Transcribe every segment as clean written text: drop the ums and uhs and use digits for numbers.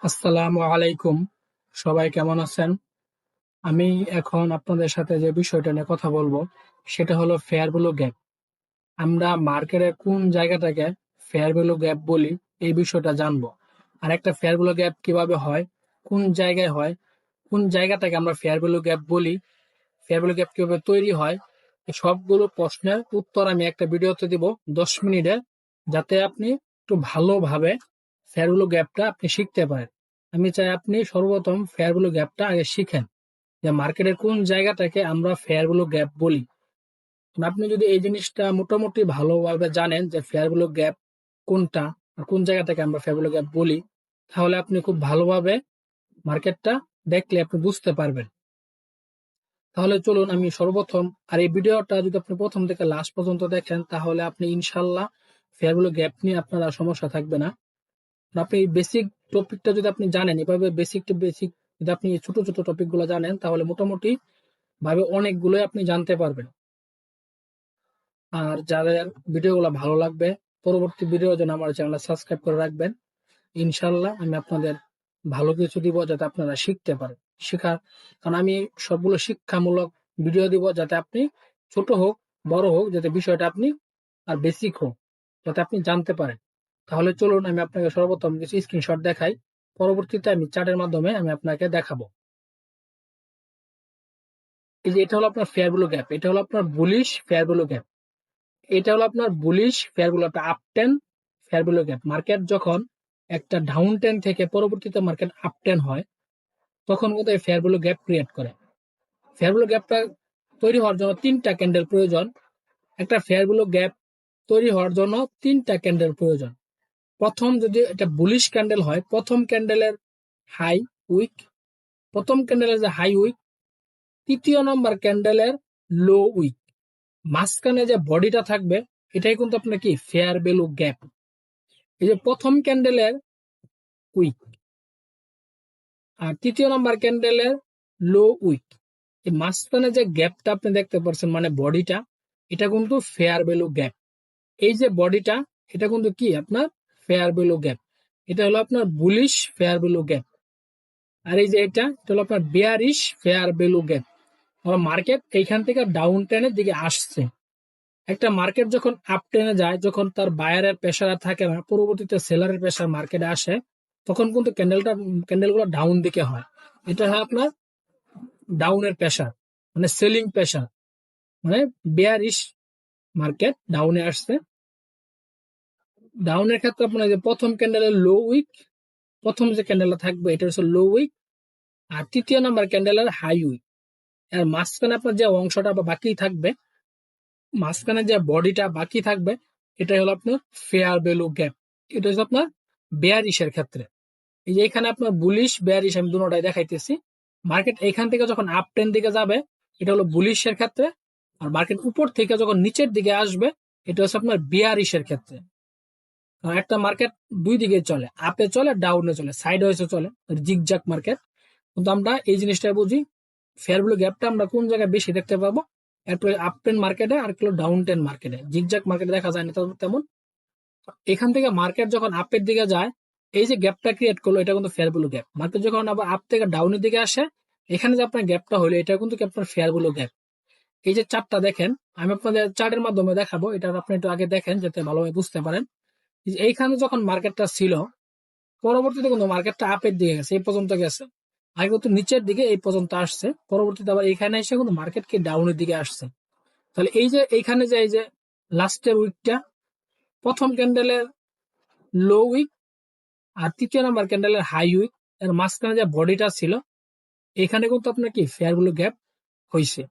আসসালামু আলাইকুম। সবাই কেমন আছেন? আমি এখন আপনাদের সাথে যে বিষয়টা নিয়ে কথা বলবো সেটা হলো ফেয়ার ভ্যালু গ্যাপ। আমরা মার্কেটের কোন জায়গাটাকে ফেয়ার ভ্যালু গ্যাপ বলি, এই বিষয়টা জানবো। আর একটা ফেয়ার ভ্যালু গ্যাপ কিভাবে হয়, কোন জায়গায় হয়, কোন জায়গাটাকে আমরা ফেয়ার ভ্যালু গ্যাপ বলি, ফেয়ার ভ্যালু গ্যাপ কিভাবে তৈরি হয়, এই সবগুলো প্রশ্নের উত্তর আমি একটা ভিডিওতে দিব 10 মিনিটের, যাতে আপনি একটু ভালোভাবে ফেয়ার ভ্যালু গ্যাপটা আপনি শিখতে পারেন। আমি চাই আপনি সর্বপ্রথম ফেয়ার ভ্যালু গ্যাপটা আগে শিখেন, যে মার্কেটের কোন জায়গাটাকে আমরা ফেয়ার ভ্যালু গ্যাপ বলি। আপনি যদি এই জিনিসটা মোটামুটি ভালোভাবে জানেন যে ফেয়ার ভ্যালু গ্যাপ কোনটা আর কোন জায়গাটাকে আমরা ফেয়ার ভ্যালু গ্যাপ বলি, তাহলে আপনি খুব ভালোভাবে মার্কেটটা দেখলে আপনি বুঝতে পারবেন। তাহলে চলুন আমি সর্বপ্রথম, আর এই ভিডিওটা যদি আপনি প্রথম থেকে লাস্ট পর্যন্ত দেখেন তাহলে আপনি ইনশাল্লাহ ফেয়ার ভ্যালু গ্যাপ নিয়ে আপনার আর সমস্যা থাকবে না। আপনি এই বেসিক টপিকটা যদি আপনি জানেন, এভাবে বেসিক টু বেসিক যদি আপনি ছোট ছোট টপিক গুলো জানেন, তাহলে মোটামুটি ভাবে অনেকগুলোই আপনি জানতে পারবেন। আর যাদের ভিডিওগুলো ভালো লাগবে, পরবর্তী ভিডিওর জন্য আমার চ্যানেলটা সাবস্ক্রাইব করে রাখবেন। ইনশাল্লাহ আমি আপনাদের ভালো কিছু দিব যাতে আপনারা শিখতে পারেন। শেখার কারণ আমি সবগুলো শিক্ষামূলক ভিডিও দিব, যাতে আপনি ছোট হোক বড় হোক, যাতে বিষয়টা আপনি আর বেসিক হোক, যাতে আপনি জানতে পারেন। তাহলে চলুন আমি আপনাকে সর্বপ্রথম কিছু স্ক্রিনশট দেখাই, পরবর্তীতে আমি চার্টের মাধ্যমে আমি আপনাকে দেখাবো। এই যে এটা হলো আপনার ফেয়ার ভ্যালু গ্যাপ, এটা হলো আপনার বুলিশ ফেয়ার ভ্যালু গ্যাপ, এটা হলো আপনার বুলিশ ফেয়ার ভ্যালু, একটা up ten fair value gap. Market যখন একটা ডাউন টেন থেকে পরবর্তীতে মার্কেট আপ টেন হয়, তখন কিন্তু এই ফেয়ার ভ্যালু গ্যাপ ক্রিয়েট করে। ফেয়ার ভ্যালু গ্যাপটা তৈরি হওয়ার জন্য তিনটা ক্যান্ডেল প্রয়োজন। একটা ফেয়ার ভ্যালু গ্যাপ তৈরি হওয়ার জন্য তিনটা ক্যান্ডেল প্রয়োজন। প্রথম যদি এটা বুলিশ ক্যান্ডেল হয়, প্রথম ক্যান্ডেলের হাই উইক, প্রথম ক্যান্ডেলের যে হাই উইক, তৃতীয় নম্বর ক্যান্ডেলের লো উইক, মাঝখানে যে বডিটা থাকবে এটাই কিন্তু আপনার কি ফেয়ার ভ্যালু গ্যাপ। এই যে প্রথম ক্যান্ডেলের উইক আর তৃতীয় নম্বর ক্যান্ডেলের লো উইক, এই মাঝখানে যে গ্যাপটা আপনি দেখতে পাচ্ছেন মানে বডিটা, এটা কিন্তু ফেয়ার ভ্যালু গ্যাপ। এই যে বডিটা, এটা কিন্তু কি আপনার ফেয়ার ভ্যালু গ্যাপ। এটা হলো আপনার বুলিশ ফেয়ার ভ্যালু গ্যাপ। আর এই যে এটা হলো আপনার bearish fair value gap. Market এইখান থেকে ডাউন টেনের দিকে আসছে। একটা মার্কেট যখন আপ টেনে যায়, যখন তার বায়ারের প্রেসার থাকে না, পরবর্তীতে সেলারের প্রেসার মার্কেটে আসে, তখন কিন্তু ক্যান্ডেলগুলো ডাউন দিকে হয়। এটা হয় আপনার ডাউনের প্রেসার, মানে সেলিং প্রেসার, মানে বেয়ারিশ মার্কেট ডাউনে আসছে। ডাউনের ক্ষেত্রে আপনার যে প্রথম ক্যান্ডেলের লো উইক, প্রথম যে ক্যান্ডেলটা থাকবে এটা হচ্ছে লো উইক, আর তৃতীয় নাম্বার ক্যান্ডেলের হাই উইক। আর মাঝখানে আপনার যে অংশটা বা বাকি থাকবে, মাঝখানে যে বডিটা বাকি থাকবে, এটাই হলো আপনার ফেয়ার ভ্যালু গ্যাপ। এটা হচ্ছে আপনার বেয়ারিশের ক্ষেত্রে। এই যে এখানে আপনার বুলিশ বেয়ারিশ আমি দুটোটাই দেখাইতেছি। মার্কেট এখান থেকে যখন আপ টেন দিকে যাবে, এটা হলো বুলিশের ক্ষেত্রে। আর মার্কেট উপর থেকে যখন নিচের দিকে আসবে, এটা হচ্ছে আপনার বিয়ারিশের ক্ষেত্রে। কারণ একটা মার্কেট দুই দিকে চলে, আপে চলে ডাউনে চলে, সাইড ওয়াইজে চলে, জিগজ্যাগ মার্কেট। কিন্তু আমরা এই জিনিসটা বুঝি, ফেয়ার ভ্যালু গ্যাপটা আমরা কোন জায়গায় বেশি দেখতে পাবো, একটু আপ টেন মার্কেটে আর একটু ডাউন টেন মার্কেটে, জিগজ্যাগ মার্কেটে দেখা যায় না তেমন। এখান থেকে মার্কেট যখন আপের দিকে যায়, এই যে গ্যাপটা ক্রিয়েট করলো, এটা কিন্তু ফেয়ার ভ্যালু গ্যাপ। মার্কেট যখন আবার আপ থেকে ডাউনের দিকে আসে, এখানে যে আপনার গ্যাপটা হলো, এটা কিন্তু আপনার ফেয়ার ভ্যালু গ্যাপ। এই যে চার্টটা দেখেন, আমি আপনাদের চার্টের মাধ্যমে দেখাবো, এটা আপনি একটু আগে দেখেন যাতে ভালোভাবে বুঝতে পারেন। এইখানে যখন মার্কেটটা ছিল, পরবর্তীতে কিন্তু মার্কেটটা আপের দিকে গেছে, এই পর্যন্ত গেছে। আগে কিন্তু নিচের দিকে এই পর্যন্ত আসছে, পরবর্তীতে আবার এখানে এসে কিন্তু মার্কেট কি ডাউনের দিকে আসছে। তাহলে এই যে এইখানে যে এই যে লাস্টের উইকটা, প্রথম ক্যান্ডেলের লো উইক আর তৃতীয় নাম্বার ক্যান্ডেলের হাই উইক, এর মাঝখানে যে বডিটা ছিল, এখানে কিন্তু আপনার কি ফেয়ার ভ্যালু গ্যাপ হয়েছে।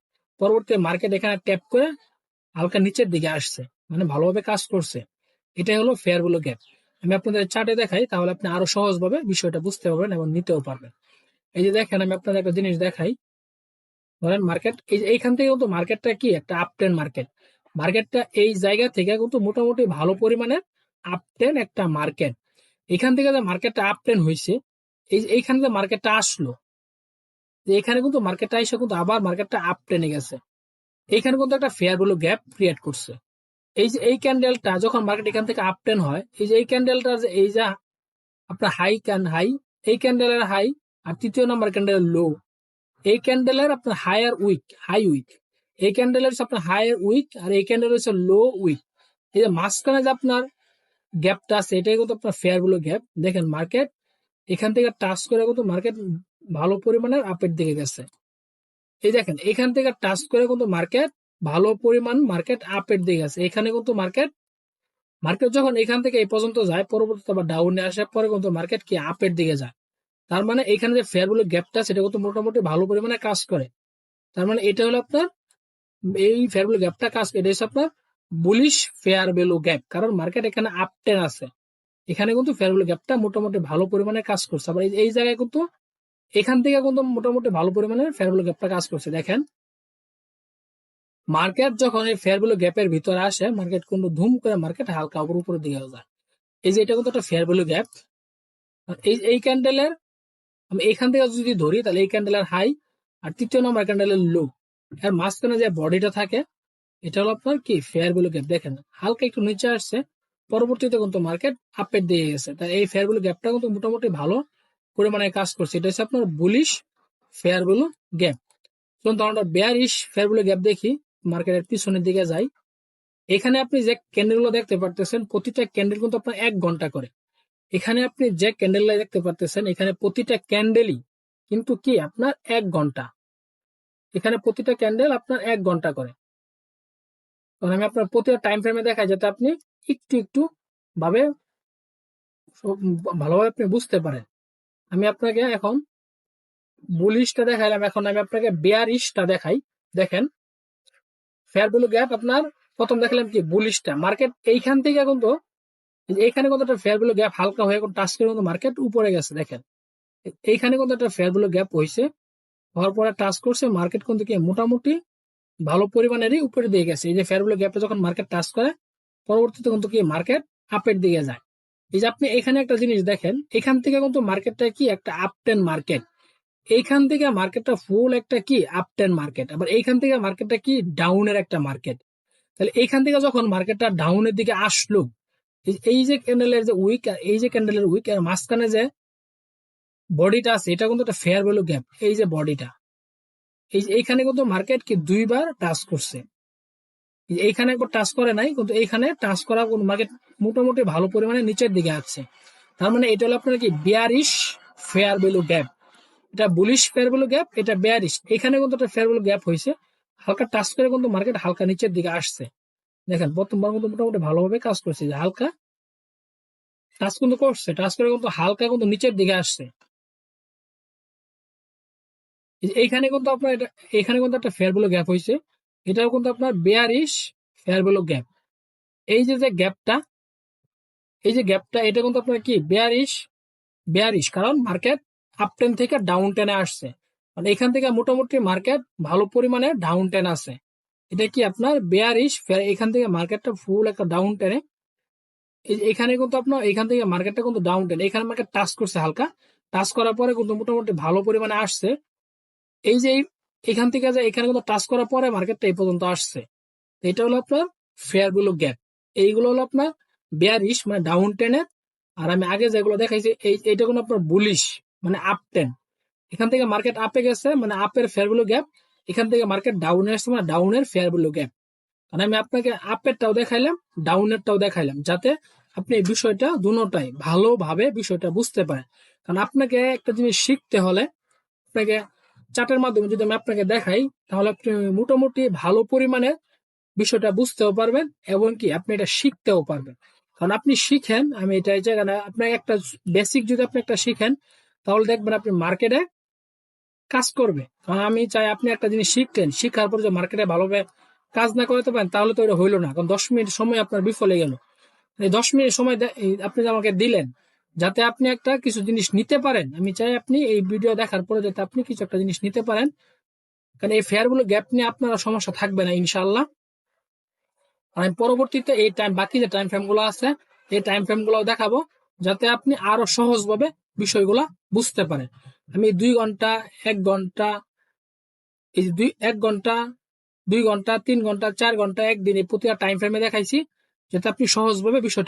পরবর্তী মার্কেট এখানে ট্যাপ করে হালকা নিচের দিকে আসছে, মানে ভালোভাবে কাজ করছে। এটাই হলো ফেয়ার ভ্যালু গ্যাপ। আমি আপনাদের চার্টে দেখাই, তাহলে আপনি আরো সহজভাবে বিষয়টা বুঝতে পারবেন এবং নিতেও পারবেন। এই যে দেখেন, আমি আপনাদের একটা জিনিস দেখাই। ধরেন মার্কেট এইখান থেকে কিন্তু মার্কেটটা কি একটা আপট্রেন্ড মার্কেট। মার্কেটটা এই জায়গা থেকে কিন্তু মোটামুটি ভালো পরিমাণে আপট্রেন্ড একটা মার্কেট। এখান থেকে যে মার্কেটটা আপট্রেন্ড হয়েছে, এইখানে যে মার্কেটটা আসলো, যে এখানে কিন্তু মার্কেটটা এসে কিন্তু আবার মার্কেটটা আপট্রেন্ডে গেছে। এইখানে কিন্তু একটা ফেয়ার ভ্যালু গ্যাপ ক্রিয়েট করছে। এই যে এই ক্যান্ডেলটা যখন মার্কেট এখান থেকে আপট্রেন্ড হয়, এই যে এই ক্যান্ডেলটা যে এই যে আপনার হাই এই ক্যান্ডেলের হাই আর তৃতীয় নাম্বার ক্যান্ডেলের লো। এই ক্যান্ডেলের আপনার হাই উইক, এই ক্যান্ডেলের হচ্ছে আপনার হাই উইক আর এই ক্যান্ডেল হচ্ছে লো উইক। এই যে মাঝখানে যে আপনার গ্যাপটা আছে এটাই কিন্তু আপনার ফেয়ার ভ্যালু গ্যাপ। দেখেন মার্কেট এখান থেকে টাচ করে কিন্তু মার্কেট ভালো পরিমাণের আপের দিকে গেছে। এই দেখেন এখান থেকে টাচ করে কিন্তু মার্কেট ভালো পরিমাণ মার্কেট আপের দিকে গেছে। এখানে কিন্তু মার্কেট যখন এখান থেকে এই পর্যন্ত যায় পরবর্তীতে আবার ডাউনে আসার পরে কিন্তু মার্কেট কি আপের দিকে যায়। তার মানে এখানে যে ফেয়ার ভ্যালু গ্যাপটা সেটা কিন্তু মোটামুটি ভালো পরিমাণে কাজ করে। তার মানে এটা হলো আপনার এই ফেয়ার ভ্যালু গ্যাপটা কাজ করে, এটা হচ্ছে আপনার বুলিশ ফেয়ার ভ্যালু গ্যাপ। কারণ মার্কেট এখানে আপ টেন আছে, এখানে কিন্তু ফেয়ার ভ্যালু গ্যাপটা মোটামুটি ভালো পরিমাণে কাজ করছে। আবার এই জায়গায় কিন্তু এখান থেকে কিন্তু মোটামুটি ভালো পরিমাণে ফেয়ার ভ্যালু গ্যাপটা কাজ করছে। দেখেন মার্কেট যখন এই ফেয়ার ভ্যালু গ্যাপের ভিতরে আসে মার্কেট কিন্তু ধুম করে মার্কেট হালকা উপরের দিকে যায়। এই যে এটা কিন্তু একটা ফেয়ার ভ্যালু গ্যাপ। এই ক্যান্ডেলের আমি এখান থেকে যদি ধরি তাহলে এই ক্যান্ডেলের হাই আর তৃতীয় নম্বর ক্যান্ডেলের লো, এর মাঝখানে যে বডিটা থাকে এটা হলো আপনার কি ফেয়ার ভ্যালু গ্যাপ। দেখেন হালকা একটু নিচে আসছে, পরবর্তীতে কিন্তু মার্কেট আপের দিয়ে গেছে। তাই এই ফেয়ার ভ্যালু গ্যাপটা কিন্তু মোটামুটি ভালো পরিমাণে কাজ করছে। এটা হচ্ছে আপনার বুলিশ ফেয়ার ভ্যালু গ্যাপ। যখন আমরা বেয়ারিশ ফেয়ার ভ্যালু গ্যাপ দেখি, মার্কেটের পিছনের দিকে যাই, এখানে আপনি যে ক্যান্ডেল গুলো দেখতে পারতেছেন প্রতিটা ক্যান্ডেল কিন্তু আপনার 1 ঘন্টা করে। এখানে আপনি যে ক্যান্ডেল দেখতে পারতেছেন এখানে প্রতিটা ক্যান্ডেলই কিন্তু কি আপনার 1 ঘন্টা। এখানে প্রতিটা ক্যান্ডেল আপনার 1 ঘন্টা করে। তখন আমি আপনার প্রতিটা টাইম ফ্রেমে দেখাই যাতে আপনি একটু ভাবে ভালোভাবে আপনি বুঝতে পারেন। আমি আপনাকে এখন বুলিশটা দেখাইলাম, এখন আমি আপনাকে বেয়ারিশটা দেখাই। দেখেন ফেয়ার ভ্যালু গ্যাপ আপনার প্রথম দেখালাম কি বুলিশটা, মার্কেট এইখান থেকে কিন্তু এইখানে কিন্তু একটা ফেয়ার ভ্যালু গ্যাপ হালকা হয়ে টাচ করে কিন্তু মার্কেট উপরে গেছে। দেখেন এইখানে কিন্তু একটা ফেয়ার ভ্যালু গ্যাপ হয়েছে, হওয়ার পরে টাচ করছে মার্কেট কিন্তু কি মোটামুটি ভালো পরিমাণেরই উপরে দিয়ে গেছে। এই যে ফেয়ার ভ্যালু গ্যাপটা যখন মার্কেট টাচ করে পরবর্তীতে কিন্তু কি মার্কেট আপের দিকে যায়। এই যে আপনি এখানে একটা জিনিস দেখেন, এখান থেকে কিন্তু মার্কেটটা কি একটা আপটেন মার্কেট, এইখান থেকে মার্কেটটা ফুল একটা কি আপটেন মার্কেট, আবার এইখান থেকে মার্কেটটা কি ডাউনের একটা মার্কেট। তাহলে এইখান থেকে যখন মার্কেটটা ডাউনের দিকে আসলো, এই যে ক্যান্ডেলের যে উইক আর এই যে ক্যান্ডেলের উইক এর মাঝখানে যে বডিটা আছে এটা কিন্তু একটা ফেয়ার ভ্যালু গ্যাপ। এই যে বডিটা এইখানে কিন্তু মার্কেট কি দুইবার টাচ করছে, এইখানে একবার টাচ করে নাই কিন্তু এইখানে টাচ করা মার্কেট মোটামুটি ভালো পরিমাণে নিচের দিকে আছে। তার মানে এটা হলো আপনার কি বেয়ারিশ ফেয়ার ভ্যালু গ্যাপ। এটা বুলিশ ফেয়ার ভ্যালু গ্যাপ, এটা বেয়ারিশ। এখানে কিন্তু একটা ফেয়ার ভ্যালু গ্যাপ হয়েছে, হালকা টাচ করে কিন্তু মার্কেট হালকা নিচের দিকে আসছে। দেখেন প্রথমবার কিন্তু মোটামুটি ভালোভাবে কাজ করছে, যে হালকা টাচ কিন্তু করছে, টাচ করে কিন্তু হালকা কিন্তু নিচের দিকে আসছে। এইখানে কিন্তু আপনার এটা এখানে কিন্তু একটা ফেয়ার ভ্যালু গ্যাপ হয়েছে, এটাও কিন্তু আপনার বেয়ারিশ ফেয়ার ভ্যালু গ্যাপ। এই যে যে গ্যাপটা এই যে গ্যাপটা এটা কিন্তু আপনার কি বেয়ারিশ, কারণ মার্কেট আপ টেন থেকে ডাউন টেনে আসছে, মানে এখান থেকে মোটামুটি মার্কেট ভালো পরিমাণে ডাউন টেন আছে। এটা কি আপনার বেয়ারিশ, এখান থেকে মার্কেটটা ফুল একটা ডাউন টেনে। এখানে কিন্তু আপনার এখান থেকে মার্কেটটা কিন্তু ডাউন টেন, এখানে মার্কেট টাচ করছে, হালকা টাচ করার পরে কিন্তু মোটামুটি ভালো পরিমাণে আসছে। এই যে এখান থেকে যে এখানে কিন্তু টাচ করার পরে মার্কেটটা এই পর্যন্ত আসছে। এটা হলো আপনার ফেয়ার ভ্যালু গ্যাপ। এইগুলো হলো আপনার বেয়ারিশ মানে ডাউন টেনের। আর আমি আগে যেগুলো দেখাইছি এইটা কোনো আপনার বুলিশ মানে আপ টেন। এখান থেকে মার্কেট আপে গেছে মানে আপের ফেয়ার ভ্যালু গ্যাপ, এখান থেকে মার্কেট ডাউনে আসছে মানে ডাউনের ফেয়ার ভ্যালু গ্যাপ। মানে আমি আপনাকে আপেরটাও দেখাইলাম ডাউনেরটাও দেখাইলাম যাতে আপনি এই বিষয়টা দুটোটাই ভালোভাবে বিষয়টা বুঝতে পারেন। কারণ আপনাকে একটা জিনিস শিখতে হলে আপনাকে চার্টের মাধ্যমে যদি আমি আপনাকে দেখাই তাহলে আপনি মোটামুটি ভালো পরিমাণে বিষয়টা বুঝতেও পারবেন এবং কি আপনি এটা শিখতেও পারবেন। কারণ আপনি শিখেন, আমি এটাই চাই না আপনার একটা বেসিক যদি আপনি একটা শিখেন তাহলে দেখবেন আপনি মার্কেটে কাজ করবে। কারণ আমি চাই আপনি একটা জিনিস শিখলেন, শিখার পর যে মার্কেটে ভালোভাবে কাজ না করতে পারেন তাহলে তো এটা হইলো না। কারণ 10 মিনিট সময় আপনার বিফলে গেল। এই 10 মিনিট সময় আপনি আমাকে দিলেন যাতে আপনি একটা কিছু জিনিস নিতে পারেন। আমি চাই আপনি এই ভিডিও দেখার পরে যাতে আপনি কিছু একটা জিনিস নিতে পারেন, কারণ এই ফেয়ার গুলো গ্যাপ নিয়ে আপনার সমস্যা থাকবে না ইনশাল্লাহ। আর আমি পরবর্তীতে এই টাইম বাকি যে টাইম ফ্রেম গুলো আছে এই টাইম ফ্রেম গুলো দেখাবো যাতে আপনি আরো সহজভাবে বিষয়গুলা বুঝতে পারেন। আমি 2 ঘন্টা 1 ঘন্টা এই যে 1 ঘন্টা 2 ঘন্টা 3 ঘন্টা 4 ঘন্টা একদিন এই প্রতিটা টাইম ফ্রেমে দেখাইছি যাতে আপনি সহজভাবে বিষয়টা